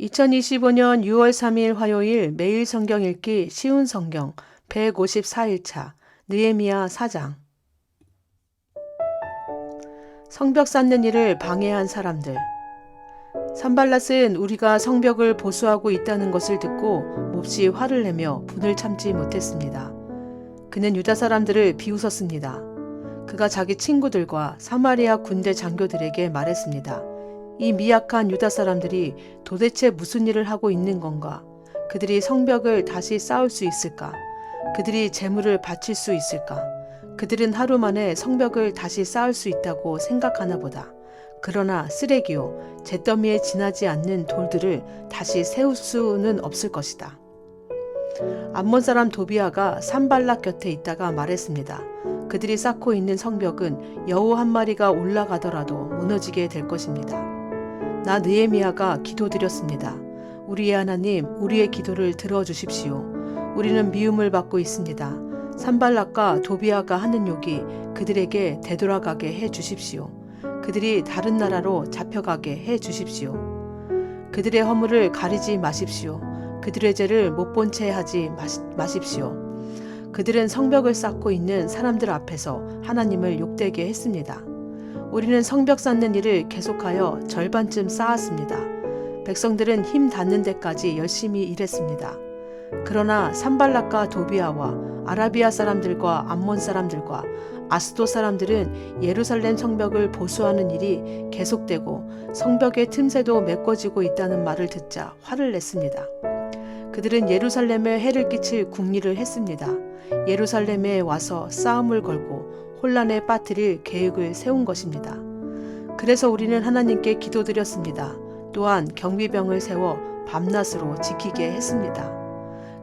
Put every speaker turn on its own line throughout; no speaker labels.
2025년 6월 3일 화요일 매일 성경 읽기 쉬운 성경 154일차 느헤미야 4장. 성벽 쌓는 일을 방해한 사람들. 산발랏은 우리가 성벽을 보수하고 있다는 것을 듣고 몹시 화를 내며 분을 참지 못했습니다. 그는 유다 사람들을 비웃었습니다. 그가 자기 친구들과 사마리아 군대 장교들에게 말했습니다. 이 미약한 유다 사람들이 도대체 무슨 일을 하고 있는 건가? 그들이 성벽을 다시 쌓을 수 있을까? 그들이 재물을 바칠 수 있을까? 그들은 하루 만에 성벽을 다시 쌓을 수 있다고 생각하나 보다. 그러나 쓰레기요, 잿더미에 지나지 않는 돌들을 다시 세울 수는 없을 것이다. 암몬 사람 도비아가 산발락 곁에 있다가 말했습니다. 그들이 쌓고 있는 성벽은 여우 한 마리가 올라가더라도 무너지게 될 것입니다. 나 느헤미야가 기도드렸습니다. 우리의 하나님, 우리의 기도를 들어주십시오. 우리는 미움을 받고 있습니다. 산발락과 도비아가 하는 욕이 그들에게 되돌아가게 해 주십시오. 그들이 다른 나라로 잡혀가게 해 주십시오. 그들의 허물을 가리지 마십시오. 그들의 죄를 못 본 채 하지 마십시오. 그들은 성벽을 쌓고 있는 사람들 앞에서 하나님을 욕되게 했습니다. 우리는 성벽 쌓는 일을 계속하여 절반쯤 쌓았습니다. 백성들은 힘 닿는 데까지 열심히 일했습니다. 그러나 산발락과 도비아와 아라비아 사람들과 암몬 사람들과 아스도 사람들은 예루살렘 성벽을 보수하는 일이 계속되고 성벽의 틈새도 메꿔지고 있다는 말을 듣자 화를 냈습니다. 그들은 예루살렘에 해를 끼칠 궁리를 했습니다. 예루살렘에 와서 싸움을 걸고 혼란에 빠뜨릴 계획을 세운 것입니다. 그래서 우리는 하나님께 기도드렸습니다. 또한 경비병을 세워 밤낮으로 지키게 했습니다.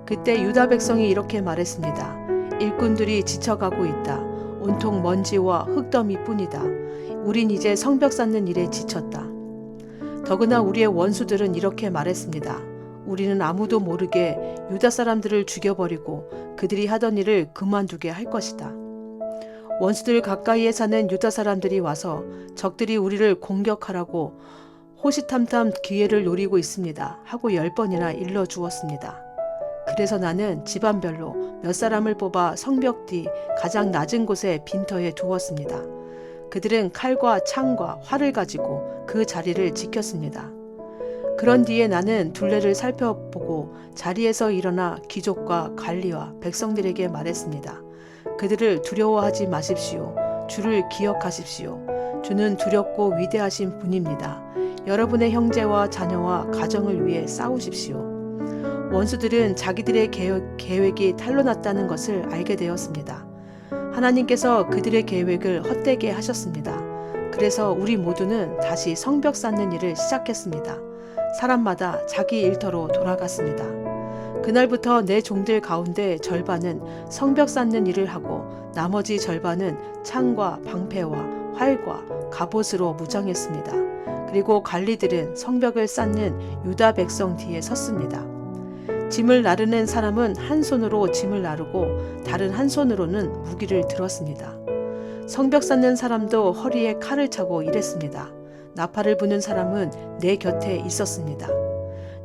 그때 유다 백성이 이렇게 말했습니다. 일꾼들이 지쳐가고 있다. 온통 먼지와 흙더미뿐이다. 우린 이제 성벽 쌓는 일에 지쳤다. 더구나 우리의 원수들은 이렇게 말했습니다. 우리는 아무도 모르게 유다 사람들을 죽여버리고 그들이 하던 일을 그만두게 할 것이다. 원수들 가까이에 사는 유다 사람들이 와서 적들이 우리를 공격하라고 호시탐탐 기회를 노리고 있습니다. 하고 10번이나 일러주었습니다. 그래서 나는 집안별로 몇 사람을 뽑아 성벽 뒤 가장 낮은 곳에 빈터에 두었습니다. 그들은 칼과 창과 활을 가지고 그 자리를 지켰습니다. 그런 뒤에 나는 둘레를 살펴보고 자리에서 일어나 귀족과 관리와 백성들에게 말했습니다. 그들을 두려워하지 마십시오. 주를 기억하십시오. 주는 두렵고 위대하신 분입니다. 여러분의 형제와 자녀와 가정을 위해 싸우십시오. 원수들은 자기들의 계획이 탄로났다는 것을 알게 되었습니다. 하나님께서 그들의 계획을 헛되게 하셨습니다. 그래서 우리 모두는 다시 성벽 쌓는 일을 시작했습니다. 사람마다 자기 일터로 돌아갔습니다. 그날부터 내 종들 가운데 절반은 성벽 쌓는 일을 하고 나머지 절반은 창과 방패와 활과 갑옷으로 무장했습니다. 그리고 관리들은 성벽을 쌓는 유다 백성 뒤에 섰습니다. 짐을 나르는 사람은 한 손으로 짐을 나르고 다른 한 손으로는 무기를 들었습니다. 성벽 쌓는 사람도 허리에 칼을 차고 일했습니다. 나팔을 부는 사람은 내 곁에 있었습니다.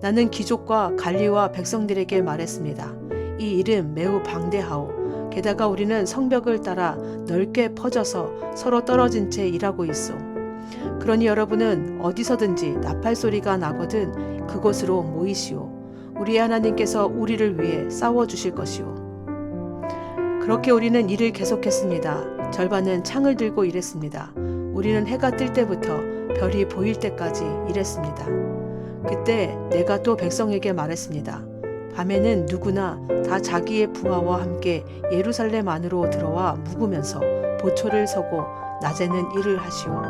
나는 귀족과 관리와 백성들에게 말했습니다. 이 일은 매우 방대하오. 게다가 우리는 성벽을 따라 넓게 퍼져서 서로 떨어진 채 일하고 있소. 그러니 여러분은 어디서든지 나팔 소리가 나거든 그곳으로 모이시오. 우리의 하나님께서 우리를 위해 싸워주실 것이오. 그렇게 우리는 일을 계속했습니다. 절반은 창을 들고 일했습니다. 우리는 해가 뜰 때부터 별이 보일 때까지 일했습니다. 그때 내가 또 백성에게 말했습니다. 밤에는 누구나 다 자기의 부하와 함께 예루살렘 안으로 들어와 묵으면서 보초를 서고 낮에는 일을 하시오.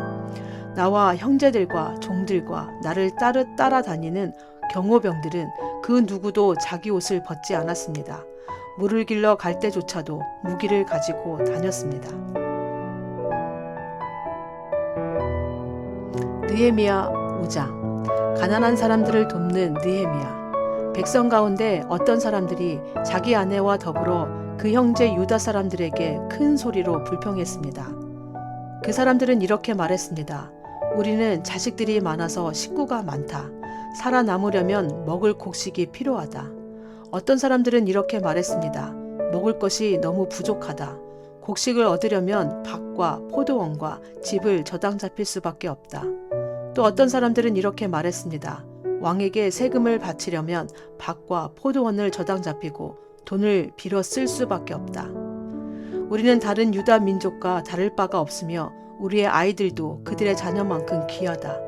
나와 형제들과 종들과 나를 따라다니는 경호병들은 그 누구도 자기 옷을 벗지 않았습니다. 물을 길러 갈 때조차도 무기를 가지고 다녔습니다. 느헤미야 5장. 가난한 사람들을 돕는 느헤미야. 백성 가운데 어떤 사람들이 자기 아내와 더불어 그 형제 유다 사람들에게 큰 소리로 불평했습니다. 그 사람들은 이렇게 말했습니다. 우리는 자식들이 많아서 식구가 많다. 살아남으려면 먹을 곡식이 필요하다. 어떤 사람들은 이렇게 말했습니다. 먹을 것이 너무 부족하다. 곡식을 얻으려면 밭과 포도원과 집을 저당 잡힐 수밖에 없다. 또 어떤 사람들은 이렇게 말했습니다. 왕에게 세금을 바치려면 밭과 포도원을 저당 잡히고 돈을 빌어 쓸 수밖에 없다. 우리는 다른 유다 민족과 다를 바가 없으며 우리의 아이들도 그들의 자녀만큼 귀하다.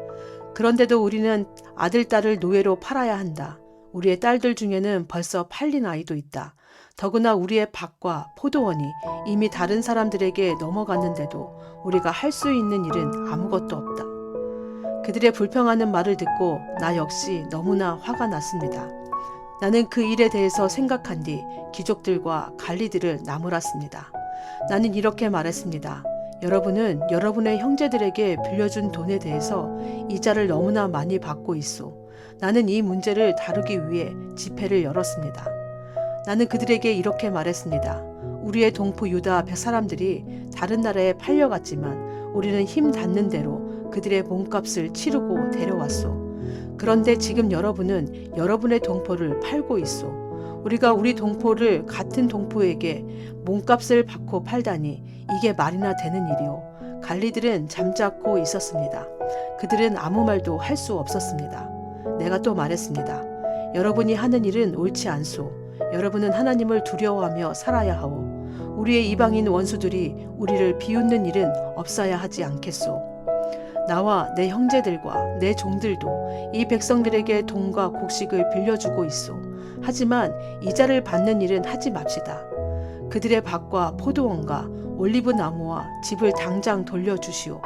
그런데도 우리는 아들, 딸을 노예로 팔아야 한다. 우리의 딸들 중에는 벌써 팔린 아이도 있다. 더구나 우리의 밭과 포도원이 이미 다른 사람들에게 넘어갔는데도 우리가 할 수 있는 일은 아무것도 없다. 그들의 불평하는 말을 듣고 나 역시 너무나 화가 났습니다. 나는 그 일에 대해서 생각한 뒤 귀족들과 관리들을 나무랐습니다. 나는 이렇게 말했습니다. 여러분은 여러분의 형제들에게 빌려준 돈에 대해서 이자를 너무나 많이 받고 있소. 나는 이 문제를 다루기 위해 집회를 열었습니다. 나는 그들에게 이렇게 말했습니다. 우리의 동포 유다 사람들이 다른 나라에 팔려갔지만 우리는 힘 닿는 대로 그들의 몸값을 치르고 데려왔소. 그런데 지금 여러분은 여러분의 동포를 팔고 있소. 우리가 우리 동포를 같은 동포에게 몸값을 받고 팔다니 이게 말이나 되는 일이오. 관리들은 잠자코 있었습니다. 그들은 아무 말도 할 수 없었습니다. 내가 또 말했습니다. 여러분이 하는 일은 옳지 않소. 여러분은 하나님을 두려워하며 살아야 하오. 우리의 이방인 원수들이 우리를 비웃는 일은 없어야 하지 않겠소. 나와 내 형제들과 내 종들도 이 백성들에게 돈과 곡식을 빌려주고 있소. 하지만 이자를 받는 일은 하지 맙시다. 그들의 밭과 포도원과 올리브 나무와 집을 당장 돌려주시오.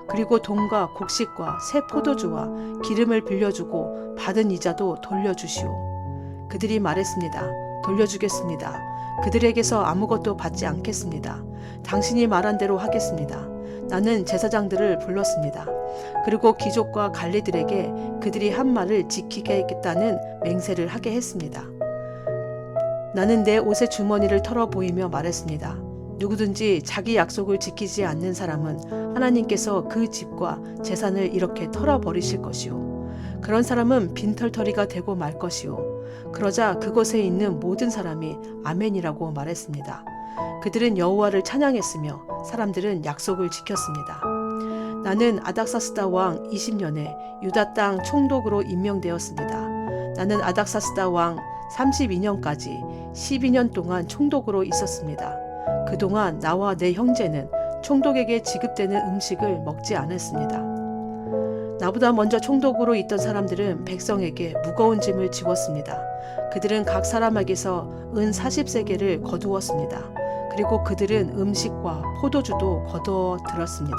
그리고 돈과 곡식과 새 포도주와 기름을 빌려주고 받은 이자도 돌려주시오. 그들이 말했습니다. 돌려주겠습니다. 그들에게서 아무것도 받지 않겠습니다. 당신이 말한 대로 하겠습니다. 나는 제사장들을 불렀습니다. 그리고 귀족과 관리들에게 그들이 한 말을 지키겠다는 맹세를 하게 했습니다. 나는 내 옷의 주머니를 털어 보이며 말했습니다. 누구든지 자기 약속을 지키지 않는 사람은 하나님께서 그 집과 재산을 이렇게 털어버리실 것이오. 그런 사람은 빈털터리가 되고 말 것이오. 그러자 그곳에 있는 모든 사람이 아멘이라고 말했습니다. 그들은 여호와를 찬양했으며 사람들은 약속을 지켰습니다. 나는 아닥사스다 왕 20년에 유다 땅 총독으로 임명되었습니다. 나는 아닥사스다 왕 32년까지 12년 동안 총독으로 있었습니다. 그동안 나와 내 형제는 총독에게 지급되는 음식을 먹지 않았습니다. 나보다 먼저 총독으로 있던 사람들은 백성에게 무거운 짐을 지웠습니다. 그들은 각 사람에게서 은 40세겔을 거두었습니다. 그리고 그들은 음식과 포도주도 거두어 들었습니다.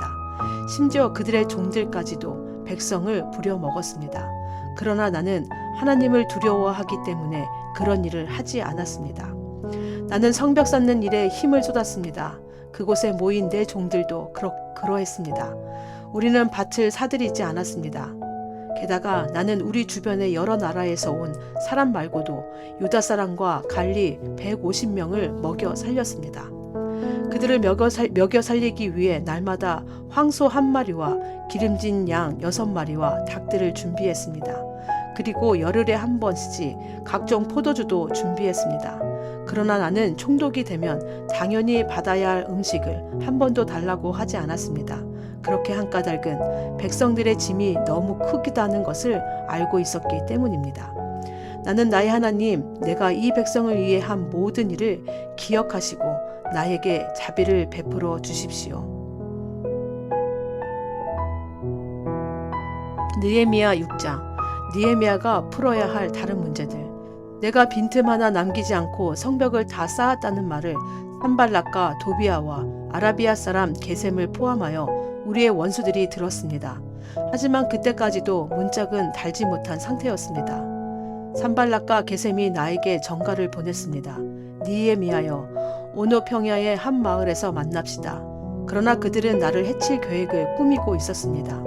심지어 그들의 종들까지도 백성을 부려먹었습니다. 그러나 나는 하나님을 두려워하기 때문에 그런 일을 하지 않았습니다. 나는 성벽 쌓는 일에 힘을 쏟았습니다. 그곳에 모인 내 종들도 그러했습니다. 우리는 밭을 사들이지 않았습니다. 게다가 나는 우리 주변의 여러 나라에서 온 사람 말고도 유다 사람과 갈리 150명을 먹여 살렸습니다. 그들을 먹여 살리기 위해 날마다 황소 1마리와 기름진 양 6마리와 닭들을 준비했습니다. 그리고 열흘에 한 번씩 각종 포도주도 준비했습니다. 그러나 나는 총독이 되면 당연히 받아야 할 음식을 한 번도 달라고 하지 않았습니다. 그렇게 한 까닭은 백성들의 짐이 너무 크다는 것을 알고 있었기 때문입니다. 나는 나의 하나님, 내가 이 백성을 위해 한 모든 일을 기억하시고 나에게 자비를 베풀어 주십시오. 느헤미야 6장. 느헤미야가 풀어야 할 다른 문제들. 내가 빈틈 하나 남기지 않고 성벽을 다 쌓았다는 말을 산발락과 도비아와 아라비아 사람 게셈을 포함하여 우리의 원수들이 들었습니다. 하지만 그때까지도 문짝은 달지 못한 상태였습니다. 산발락과 게셈이 나에게 전가를 보냈습니다. 느헤미야여, 오노 평야의 한 마을에서 만납시다. 그러나 그들은 나를 해칠 계획을 꾸미고 있었습니다.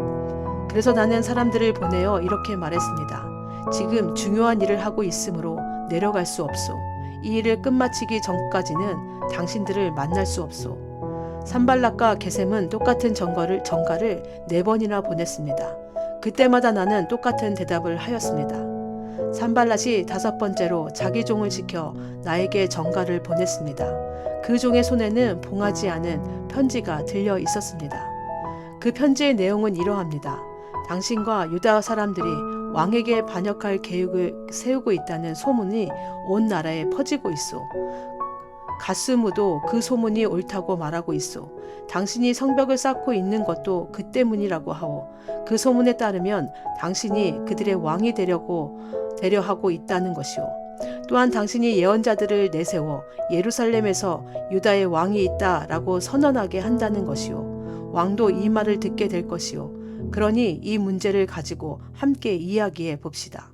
그래서 나는 사람들을 보내어 이렇게 말했습니다. 지금 중요한 일을 하고 있으므로 내려갈 수 없소. 이 일을 끝마치기 전까지는 당신들을 만날 수 없소. 산발락과 게셈은 똑같은 전가를 4번이나 보냈습니다. 그때마다 나는 똑같은 대답을 하였습니다. 산발랏이 5번째로 자기 종을 시켜 나에게 전가를 보냈습니다. 그 종의 손에는 봉하지 않은 편지가 들려 있었습니다. 그 편지의 내용은 이러합니다. 당신과 유다 사람들이 왕에게 반역할 계획을 세우고 있다는 소문이 온 나라에 퍼지고 있소. 가스무도 그 소문이 옳다고 말하고 있소. 당신이 성벽을 쌓고 있는 것도 그 때문이라고 하오. 그 소문에 따르면 당신이 그들의 왕이 되려 하고 있다는 것이오. 또한 당신이 예언자들을 내세워 예루살렘에서 유다의 왕이 있다라고 선언하게 한다는 것이오. 왕도 이 말을 듣게 될 것이오. 그러니 이 문제를 가지고 함께 이야기해 봅시다.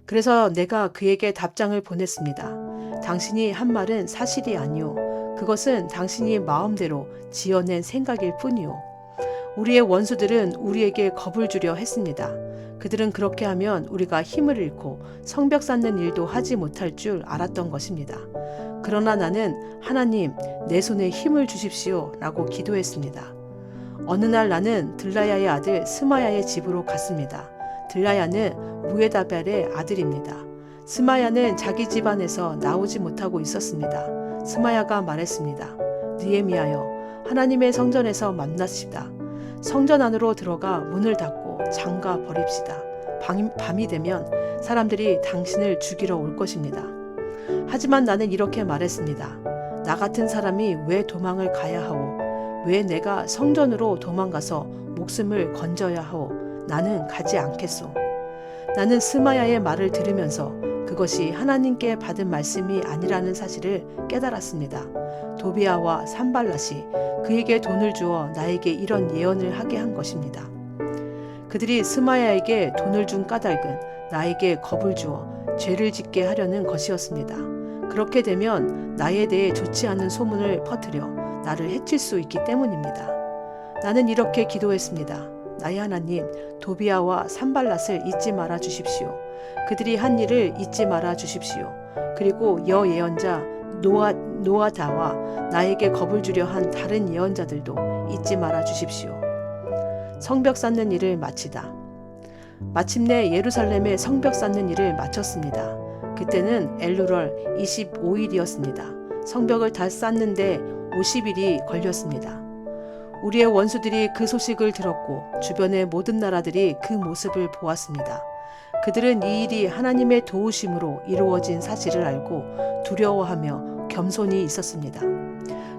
그래서 내가 그에게 답장을 보냈습니다. 당신이 한 말은 사실이 아니오. 그것은 당신이 마음대로 지어낸 생각일 뿐이오. 우리의 원수들은 우리에게 겁을 주려 했습니다. 그들은 그렇게 하면 우리가 힘을 잃고 성벽 쌓는 일도 하지 못할 줄 알았던 것입니다. 그러나 나는 하나님, 내 손에 힘을 주십시오 라고 기도했습니다. 어느 날 나는 들라야의 아들 스마야의 집으로 갔습니다. 들라야는 무에다벨의 아들입니다. 스마야는 자기 집안에서 나오지 못하고 있었습니다. 스마야가 말했습니다. 느헤미야여, 하나님의 성전에서 만납시다. 성전 안으로 들어가 문을 닫고 잠가 버립시다. 밤이 되면 사람들이 당신을 죽이러 올 것입니다. 하지만 나는 이렇게 말했습니다. 나 같은 사람이 왜 도망을 가야 하오? 왜 내가 성전으로 도망가서 목숨을 건져야 하오? 나는 가지 않겠소. 나는 스마야의 말을 들으면서 그것이 하나님께 받은 말씀이 아니라는 사실을 깨달았습니다. 도비아와 산발랏이 그에게 돈을 주어 나에게 이런 예언을 하게 한 것입니다. 그들이 스마야에게 돈을 준 까닭은 나에게 겁을 주어 죄를 짓게 하려는 것이었습니다. 그렇게 되면 나에 대해 좋지 않은 소문을 퍼뜨려 나를 해칠 수 있기 때문입니다. 나는 이렇게 기도했습니다. 나의 하나님, 도비아와 산발랏을 잊지 말아 주십시오. 그들이 한 일을 잊지 말아 주십시오. 그리고 여예언자 노아다와 나에게 겁을 주려 한 다른 예언자들도 잊지 말아 주십시오. 성벽 쌓는 일을 마치다. 마침내 예루살렘의 성벽 쌓는 일을 마쳤습니다. 그때는 엘루럴 25일이었습니다. 성벽을 다 쌓는데 50일이 걸렸습니다. 우리의 원수들이 그 소식을 들었고 주변의 모든 나라들이 그 모습을 보았습니다. 그들은 이 일이 하나님의 도우심으로 이루어진 사실을 알고 두려워하며 겸손히 있었습니다.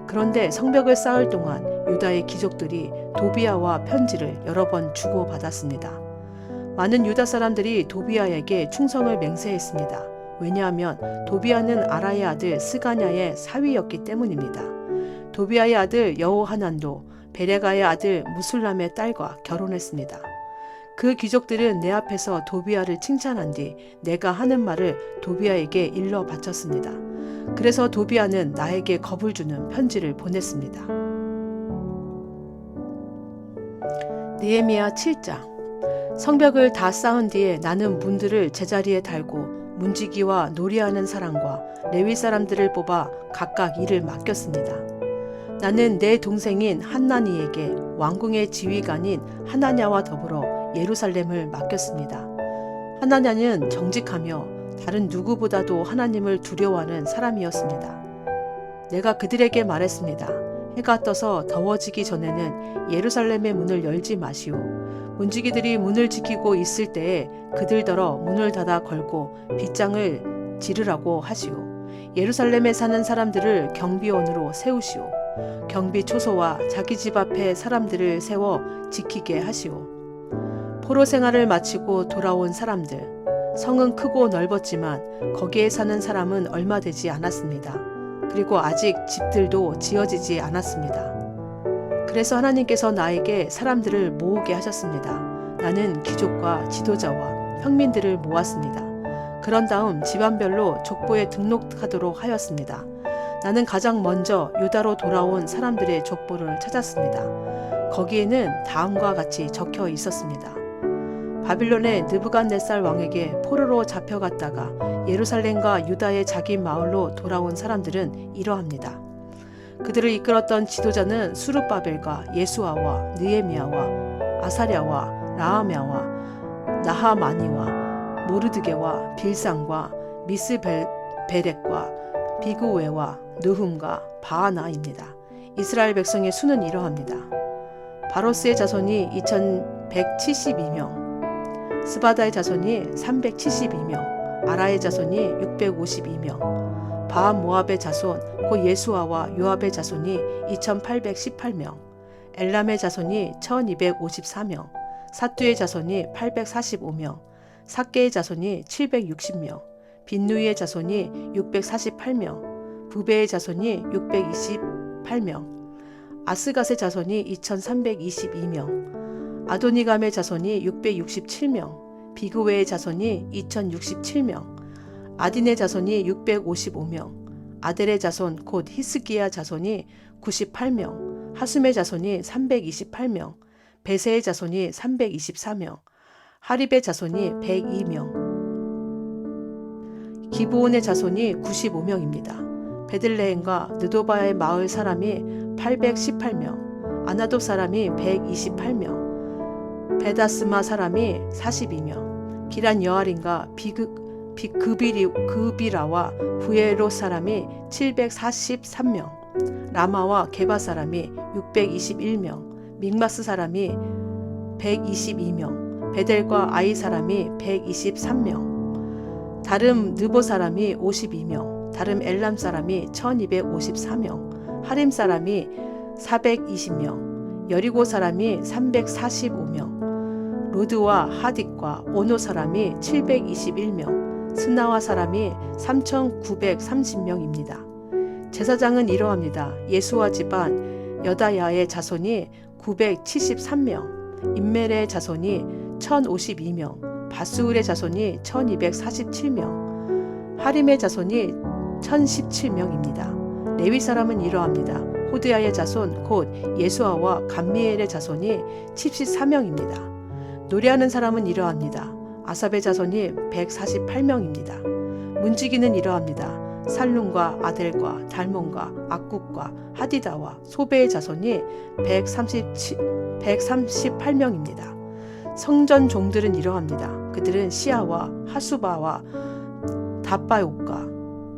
그런데 성벽을 쌓을 동안 유다의 귀족들이 도비아와 편지를 여러 번 주고받았습니다. 많은 유다 사람들이 도비아에게 충성을 맹세했습니다. 왜냐하면 도비아는 아라의 아들 스가냐의 사위였기 때문입니다. 도비아의 아들 여호하난도 베레가의 아들 무술람의 딸과 결혼했습니다. 그 귀족들은 내 앞에서 도비아를 칭찬한 뒤 내가 하는 말을 도비아에게 일러 바쳤습니다. 그래서 도비아는 나에게 겁을 주는 편지를 보냈습니다. 느헤미야 7장. 성벽을 다 쌓은 뒤에 나는 문들을 제자리에 달고 문지기와 놀이하는 사람과 레위 사람들을 뽑아 각각 일을 맡겼습니다. 나는 내 동생인 한나니에게 왕궁의 지휘관인 하나냐와 더불어 예루살렘을 맡겼습니다. 하나냐는 정직하며 다른 누구보다도 하나님을 두려워하는 사람이었습니다. 내가 그들에게 말했습니다. 해가 떠서 더워지기 전에는 예루살렘의 문을 열지 마시오. 문지기들이 문을 지키고 있을 때에 그들더러 문을 닫아 걸고 빗장을 지르라고 하시오. 예루살렘에 사는 사람들을 경비원으로 세우시오. 경비 초소와 자기 집 앞에 사람들을 세워 지키게 하시오. 포로 생활을 마치고 돌아온 사람들. 성은 크고 넓었지만 거기에 사는 사람은 얼마 되지 않았습니다. 그리고 아직 집들도 지어지지 않았습니다. 그래서 하나님께서 나에게 사람들을 모으게 하셨습니다. 나는 귀족과 지도자와 평민들을 모았습니다. 그런 다음 집안별로 족보에 등록하도록 하였습니다. 나는 가장 먼저 유다로 돌아온 사람들의 족보를 찾았습니다. 거기에는 다음과 같이 적혀 있었습니다. 바빌론의 느부갓네살 왕에게 포로로 잡혀갔다가 예루살렘과 유다의 자기 마을로 돌아온 사람들은 이러합니다. 그들을 이끌었던 지도자는 수룹바벨과 예수아와 느헤미야와 아사랴와 라하메와 나하마니와 모르드게와 빌상과 미스베렉과 비그웨와 느훔과 바하나입니다. 이스라엘 백성의 수는 이러합니다. 바로스의 자손이 2172명, 스바다의 자손이 372명, 아라의 자손이 652명, 바모압의 자손 곧 예수아와 요압의 자손이 2818명, 엘람의 자손이 1254명, 사뚜의 자손이 845명, 삭개의 자손이 760명, 빈누이의 자손이 648명, 부베의 자손이 628명, 아스갓의 자손이 2322명, 아도니감의 자손이 667명, 비그웨의 자손이 2067명, 아딘의 자손이 655명, 아델의 자손 곧 히스기야 자손이 98명, 하숨의 자손이 328명, 베세의 자손이 324명, 하립의 자손이 102명, 기브온의 자손이 95명입니다. 베들레헴과 느도바의 마을 사람이 818명, 아나도 사람이 128명, 베다스마 사람이 42명, 기란 여아린과 그비라와 부에로 사람이 743명, 라마와 게바 사람이 621명, 믹마스 사람이 122명, 베델과 아이 사람이 123명, 다름 느보 사람이 52명, 다름 엘람 사람이 1254명, 하림 사람이 420명, 여리고 사람이 345명, 로드와 하딕과 오노 사람이 721명, 스나와 사람이 3930명입니다. 제사장은 이러합니다. 예수와 집안 여다야의 자손이 973명, 임멜의 자손이 1052명, 바스울의 자손이 1247명, 하림의 자손이 1017명입니다. 레위 사람은 이러합니다. 호드야의 자손 곧 예수아와 감미엘의 자손이 74명입니다. 노래하는 사람은 이러합니다. 아삽의 자손이 148명입니다. 문지기는 이러합니다. 살룸과 아델과 달몬과 악국과 하디다와 소베의 자손이 138명입니다. 성전 종들은 이러합니다. 그들은 시아와 하수바와 답바옥과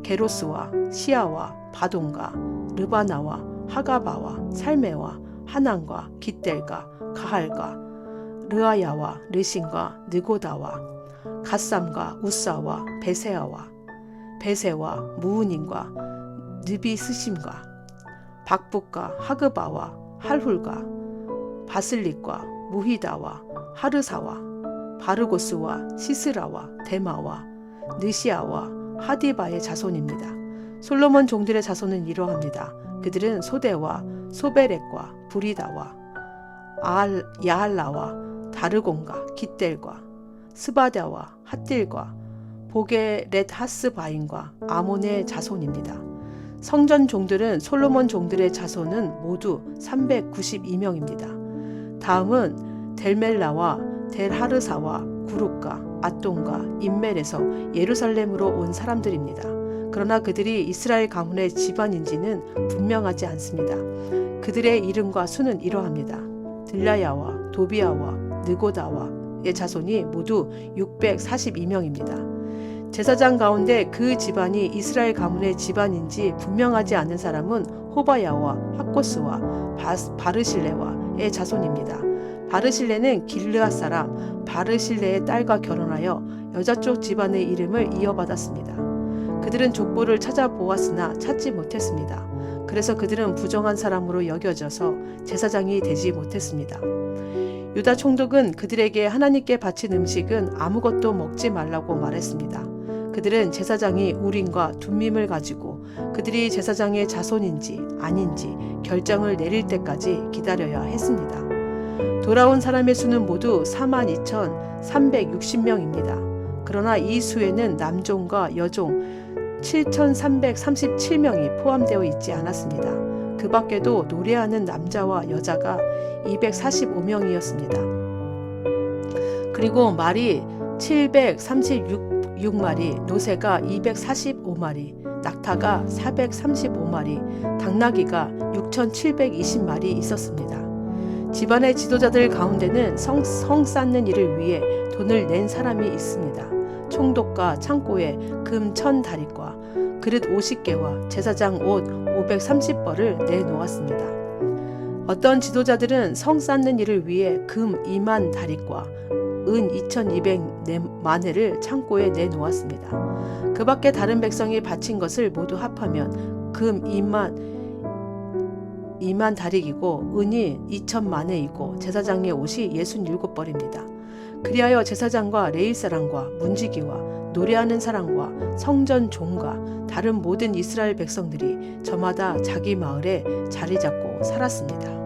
게로스와 시아와 바돈과 르바나와 하가바와 살메와 하난과 깃델과 가할과 르아야와 르신과 느고다와 갓삼과 우사와 베세와 무우닌과 느비스심과 박북과 하그바와 할훌과 바슬릭과 무히다와 하르사와 바르고스와 시스라와 데마와 느시아와 하디바의 자손입니다. 솔로몬 종들의 자손은 이러합니다. 그들은 소대와 소베렉과 부리다와 야할라와 다르곤과 깃델과 스바다와 핫딜과 보게렛 하스바인과 아몬의 자손입니다. 성전 종들은 솔로몬 종들의 자손은 모두 392명입니다. 다음은 델멜라와 델하르사와 구룹과 앗돈과 임멜에서 예루살렘으로 온 사람들입니다. 그러나 그들이 이스라엘 가문의 집안인지는 분명하지 않습니다. 그들의 이름과 수는 이러합니다. 들라야와 도비아와 느고다와의 자손이 모두 642명입니다. 제사장 가운데 그 집안이 이스라엘 가문의 집안인지 분명하지 않은 사람은 호바야와 학고스와 바르실레와의 자손입니다. 바르실레는 길르앗 사람 바르실레의 딸과 결혼하여 여자 쪽 집안의 이름을 이어받았습니다. 그들은 족보를 찾아보았으나 찾지 못했습니다. 그래서 그들은 부정한 사람으로 여겨져서 제사장이 되지 못했습니다. 유다 총독은 그들에게 하나님께 바친 음식은 아무것도 먹지 말라고 말했습니다. 그들은 제사장이 우림과 둠밈을 가지고 그들이 제사장의 자손인지 아닌지 결정을 내릴 때까지 기다려야 했습니다. 돌아온 사람의 수는 모두 42,360명입니다. 그러나 이 수에는 남종과 여종 7,337명이 포함되어 있지 않았습니다. 그 밖에도 노래하는 남자와 여자가 245명이었습니다. 그리고 말이 736마리, 노새가 245마리, 낙타가 435마리, 당나귀가 6,720마리 있었습니다. 집안의 지도자들 가운데는 성 쌓는 일을 위해 돈을 낸 사람이 있습니다. 총독과 창고에 금 1000다리과 그릇 50개와 제사장 옷 530벌을 내놓았습니다. 어떤 지도자들은 성 쌓는 일을 위해 금 2만 다리과 은 2200마네를 창고에 내놓았습니다. 그 밖에 다른 백성이 바친 것을 모두 합하면 금 2만 다릭이고 은이 2000마네이고 제사장의 옷이 67벌입니다. 그리하여 제사장과 레위 사람과 문지기와 노래하는 사람과 성전 종과 다른 모든 이스라엘 백성들이 저마다 자기 마을에 자리 잡고 살았습니다.